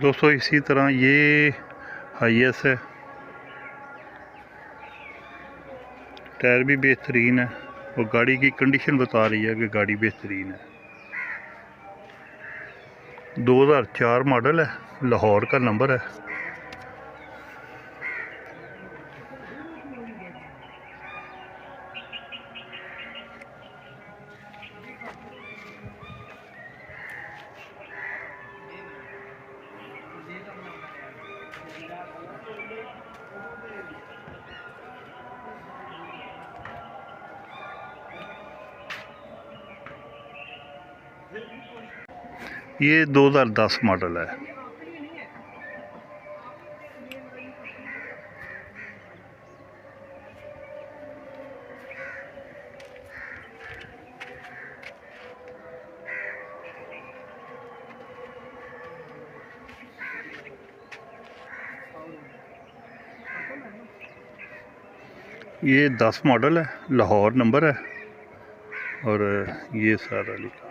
दोस्तों इसी तरह ये हाईएस है, टायर भी बेहतरीन है और गाड़ी की कंडीशन बता रही है कि गाड़ी बेहतरीन है। 2004 मॉडल है, लाहौर का नंबर है। ये 2010 मॉडल है। ये 10 मॉडल है, लाहौर नंबर है और ये सारा लिखा।